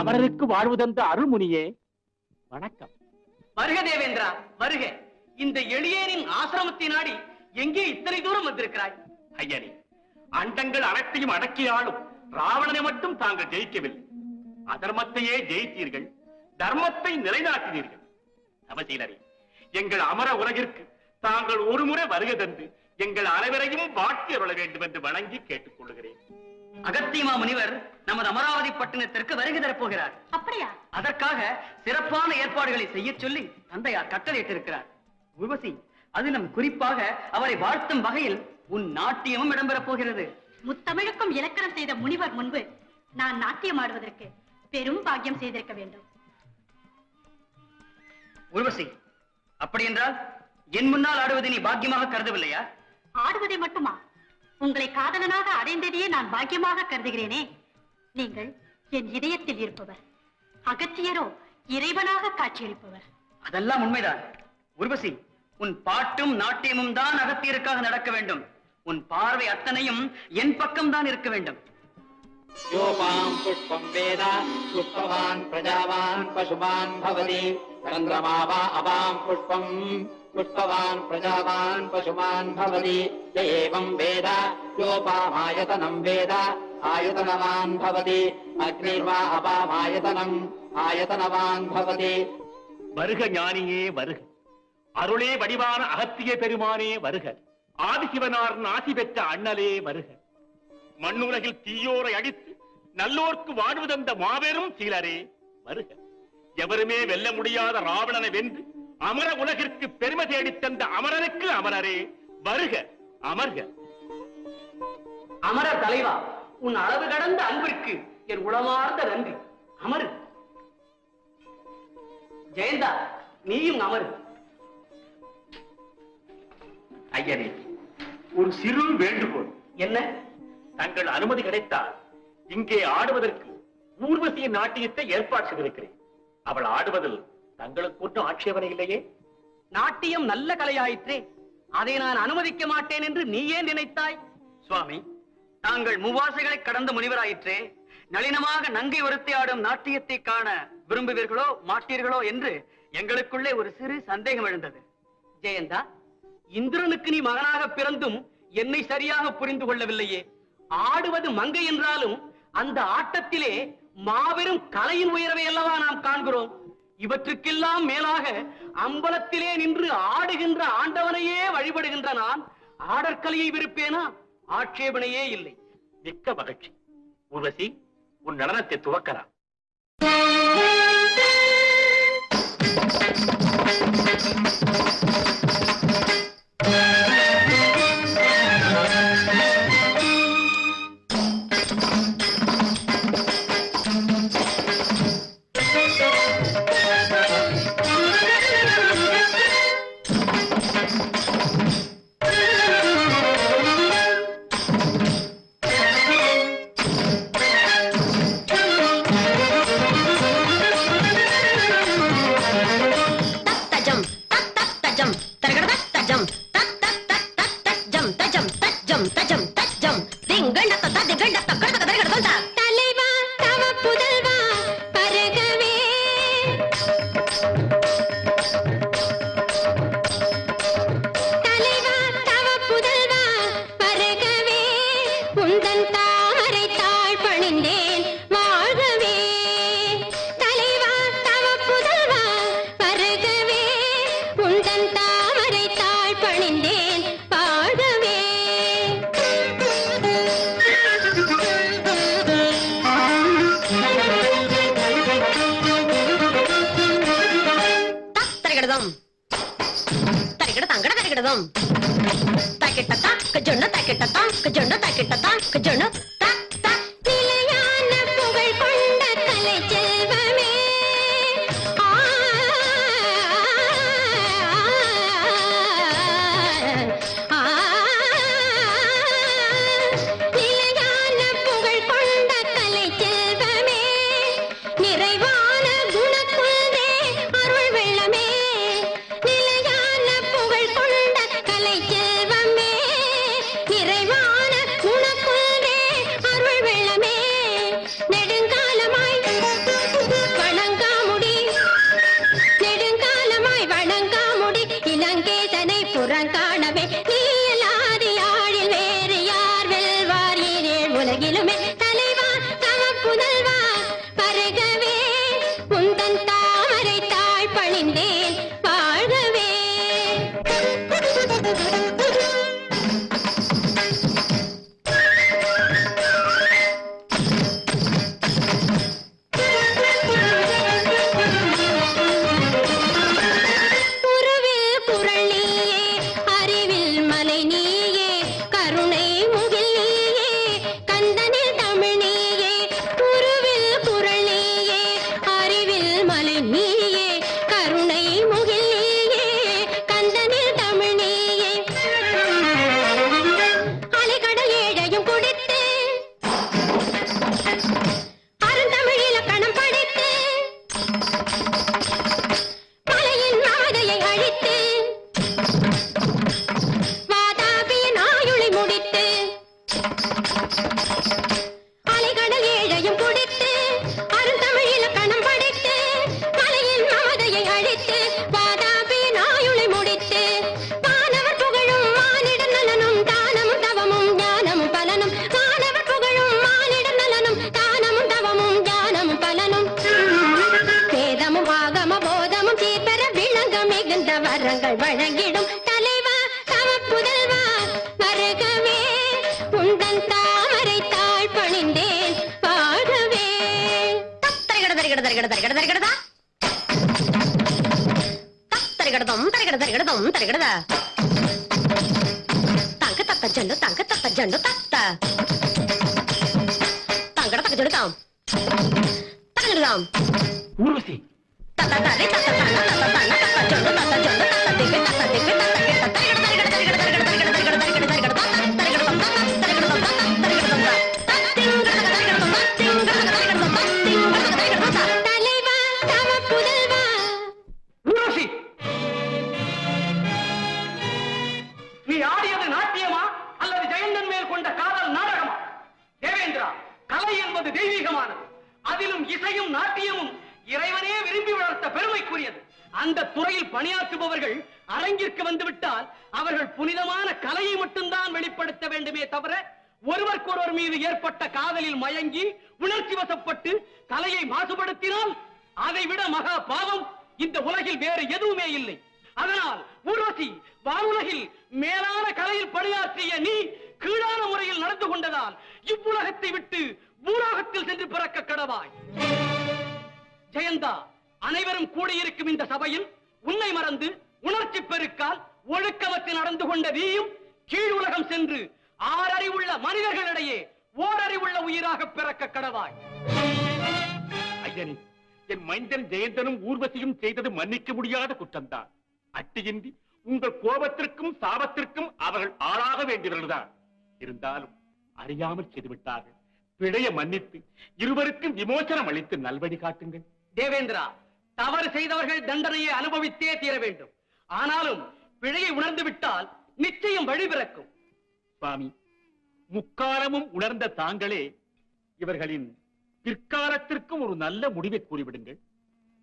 அமரருக்கு வாழ்வு தந்த அருள்முனியே வணக்கம். வருக தேவேந்திரா, வருக. இந்த எளியனின் ஆசிரமத்தை நாடி எங்கே இத்தனை தூரம் வந்திருக்கிறாய்? ஐயனே, அண்டங்கள் அனைத்தையும் அடக்கியாலும் ராவணனை மட்டும் தாங்கள் ஜெயிக்கவில்லை. அதர்மத்தையே ஜெயித்தீர்கள், தர்மத்தை நிலைநாட்டினீர்கள். அவசீலரே, எங்கள் அமர உலகிற்கு தாங்கள் ஒருமுறை வருகை தந்து எங்கள் அனைவரையும் வாழ்த்தி அருள வேண்டும் என்று வணங்கி கேட்டுக் கொள்கிறேன். அகத்தியமா முனிவர் நமது அமராவதி பட்டணத்திற்கு வருகை தரப்போகிறார். அப்படியா? அதற்காக சிறப்பான ஏற்பாடுகளை செய்ய சொல்லி தந்தையார் கட்டளையிட்டிருக்கிறார். உர்வசி, அதிலும் குறிப்பாக அவரை வாழ்த்தும் வகையில் உன் நாட்டியமும் இடம்பெறப் போகிறது. முத்தமிழுக்கும் இலக்கணம் செய்த முனிவர் முன்பு நான் நாட்டியம் ஆடுவதற்கு பெரும் பாக்கியம் செய்திருக்க வேண்டும். உர்வசி, அப்படி என்றால் என் முன்னால் ஆடுவதை நீ பாக்கியமாக கருதவில்லையா? ஆடுவதை மட்டுமா? உங்களை காதலனாக அடைந்ததையே நான் பாக்கியமாக கருதுகிறேனே. நீங்கள் என் இதயத்தில் இருப்பவர், அகத்தியரோ இறைவனாக காட்சியளிப்பவர். அதெல்லாம் உண்மைதான். உர்வசி, உன் பாட்டும் நாட்டியமும் தான் அகத்தியருக்காக நடக்க வேண்டும். உன் பார்வை அத்தனையும் என் பக்கம் தான் இருக்க வேண்டும். யோபாம் புஷ்பம் வேத புஷ்பவான் பிரஜாவான் பசுமான் பவதி சந்திரமாவா அபாம் புஷ்பம் புஷ்பவான் பிரஜாவான் பசுமான் பவதி ஏவம் வேத யோபாமாயதனம் வேத ஆயதனவான் பவதி அக்னிர்வா அபாமாயதனம் ஆயதனவான் பவதி. வருக ஞானியே வருக, அருளே வடிவான அகத்திய பெருமானே வருக, ஆதிசிவனார் நாசி பெற்ற அண்ணலே வருக. மண்ணுலகில் தீயோரை அடித்து நல்லோர்க்கு வாழ்வு தந்த மாபெரும் சீலரே வருக. எவருமே வெல்ல முடியாத ராவணனை வென்று அமர உலகிற்கு பெருமை தேடித் தந்த அமரனுக்கு அமரரே வருக, அமர்க. அமரர் தலைவா, உன் அளவு கடந்த அன்பிற்கு என் உளமார்ந்த நன்றி. அமரு. ஜெயந்தா, நீயும் அமரு. ஐயனே, ஒரு சிறு வேண்டுகோள். என்ன? தங்கள் அனுமதி கிடைத்தால் இங்கே ஆடுவதற்கு ஊர்வசியின் நாட்டியத்தை ஏற்பாடு செய்திருக்கிறேன். அவள் ஆடுவதில் தங்களுக்கு ஒன்றும் ஆட்சேபனை இல்லையே? நாட்டியம் நல்ல கலையாயிற்றே, அதை நான் அனுமதிக்க மாட்டேன் என்று நீ ஏன் நினைத்தாய்? சுவாமி, தாங்கள் மூவாசைகளை கடந்த முனிவராயிற்றே, நளினமாக நங்கை ஒருத்தி ஆடும் நாட்டியத்தை காண விரும்புவீர்களோ மாட்டீர்களோ என்று எங்களுக்குள்ளே ஒரு சிறு சந்தேகம் எழுந்தது. ஜெயந்தா, இந்திரனுக்கு நீ மகனாக பிறந்தும் என்னை சரியாக புரிந்து கொள்ளவில்லையே. ஆடுவது மங்கை என்றாலும் அந்த ஆட்டத்திலே மாபெரும் கலையின் உயர்வை அல்லவா நாம் காண்கிறோம். இவற்றுக்கெல்லாம் மேலாக அம்பலத்திலே நின்று ஆடுகின்ற ஆண்டவனையே வழிபடுகின்ற நான் ஆடற்கலையை விருப்பேனா? ஆட்சேபனையே இல்லை. மிக்க மகிழ்ச்சி. ஊர்வசி, உன் நடனத்தை துவக்கலாம். நெடுங்காலமாய் தரிகட தரிகட தரிகட தரிகடதா தரிகடதம் தரிகட தரிகடதம் தரிகடதா தங்க தத்த ஜண்டு தங்க தத்த ஜண்டு தத்த தங்கட தக்க ஜடுதாம் தங்கடதாம் ஊர்வசி தத்த தரி தத்த தங்க தத்த தங்க தத்த ஜண்டு தத்த ஜண்டு தத்த திக்கு தத்த திக்கு தத்த திக்கு தரிகட தரிகட தரிகட தரிகட தரிகட தரிகட தரிகட தரிகடதா தரிகடதம் தரிகடதம் தரிகடதம் ஊர்வசி, நீ ஆடியது நாட்டியமா அல்லது ஜெயந்தன் மேல் கொண்ட காதல் நாடகமா? தேவேந்திரா, கலை என்பது தெய்வீகமானது. அதிலும் இசையும் நாட்டியமும் இறைவனே விரும்பி வளர்த்த பெருமைக்குரியது. அந்த துறையில் பணியாற்றுபவர்கள் அரங்கிற்கு வந்துவிட்டால் அவர்கள் புனிதமான கலையை மட்டும்தான் வெளிப்படுத்த வேண்டுமே தவிர ஒருவருக்கொருவர் மீது ஏற்பட்ட காதலில் மயங்கி உணர்ச்சி வசப்பட்டு கலையை மாசுபடுத்தினால் அதை விட மகா பாவம் இந்த உலகில் வேறு எதுவுமே இல்லை. அதனால் ஊர்வசி, வானுலகில் மேலான கலையில் பணியாற்றிய நீ கீழான முறையில் நடந்து கொண்டதால் இவ்வுலகத்தை விட்டு பூலோகத்தில் சென்று பிறக்க கடவாய். ஜெயந்தா, அனைவரும் கூடியிருக்கும் இந்த சபையில் உன்னை மறந்து உணர்ச்சி பெருக்கால் ஒழுக்கமற்று நடந்து கொண்ட நீயும் கீழ் உலகம் சென்று ஆறறிவுள்ள மனிதர்களிடையே ஓரறிவுள்ள உயிராக பிறக்க கடவாய். ஐயனே, என் மைந்தன் ஜெயந்தனும் ஊர்வசியும் செய்தது மன்னிக்க முடியாத குற்றம்தான். அட்டியின்றி உங்கள் கோபத்திற்கும் சாபத்திற்கும் அவர்கள் ஆளாக வேண்டியவர்கள்தான். இருந்தாலும் அறியாமல் செய்துவிட்டார்கள். பிழைய மன்னித்து இருவருக்கும் விமோசனம் அளித்து நல்வழி காட்டுங்கள். தேவேந்திரா, தவறு செய்தவர்கள் தண்டனையை அனுபவித்தே தீர வேண்டும். ஆனாலும் பிழையை உணர்ந்து விட்டால் நிச்சயம் வழி பிறக்கும். சுவாமி, முக்காலமும் உணர்ந்த தாங்களே இவர்களின் பிற்காலத்திற்கும் ஒரு நல்ல முடிவை கூறிவிடுங்கள்.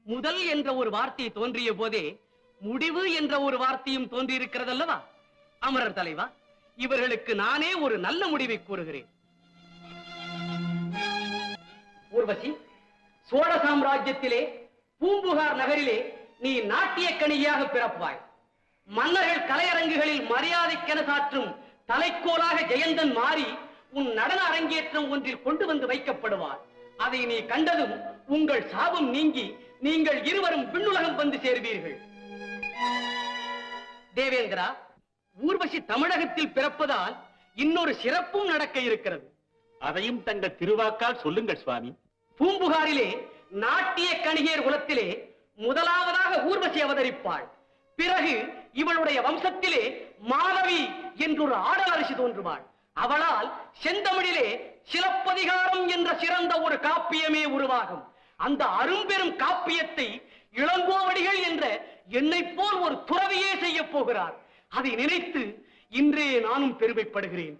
முதல் என்ற ஒரு வார்த்தை தோன்றிய போதே முடிவு என்ற ஒரு வார்த்தையும் தோன்றியிருக்கிறது அல்லவா? அமரர் தலைவா, இவர்களுக்கு நானே ஒரு நல்ல முடிவை கூறுகிறேன். ஊர்வசி, சோழ சாம்ராஜ்யத்திலே பூம்புகார் நகரிலே நீ நாட்டிய கணியாக பிறப்பாய். மன்னர்கள் கலையரங்குகளில் மரியாதைக்கென சாற்றும் தலைக்கோலாக ஜெயந்தன் மாறி உன் நடன அரங்கேற்றம் ஒன்றில் கொண்டு வந்து வைக்கப்படுவார். அதை நீ கண்டதும் உங்கள் சாபம் நீங்கி நீங்கள் இருவரும் விண்ணுலகம் வந்து சேர்வீர்கள். தேவேந்திரா, ஊர்வசி தமிழகத்தில் பிறப்பதால் இன்னொரு சிறப்பும் நடக்க இருக்கிறது. அதையும் தங்கள் திருவாக்கால் சொல்லுங்கள் சுவாமி. பூம்புகாரிலே நாட்டிய கணிகையர் குலத்திலே முதலாவதாக ஊர்வசி அவதரிப்பாள். பிறகு இவளுடைய வம்சத்திலே மாதவி என்றொரு ஆடல் அரசி தோன்றுவாள். அவளால் செந்தமிழிலே சிலப்பதிகாரம் என்ற சிறந்த ஒரு காப்பியமே உருவாகும். அந்த அரும்பெரும் காப்பியத்தை இளங்கோவடிகள் என்ற என்னை போல் ஒரு துறவியே செய்ய போகிறார். அதை நினைத்து இன்றே நானும் பெருமைப்படுகிறேன்.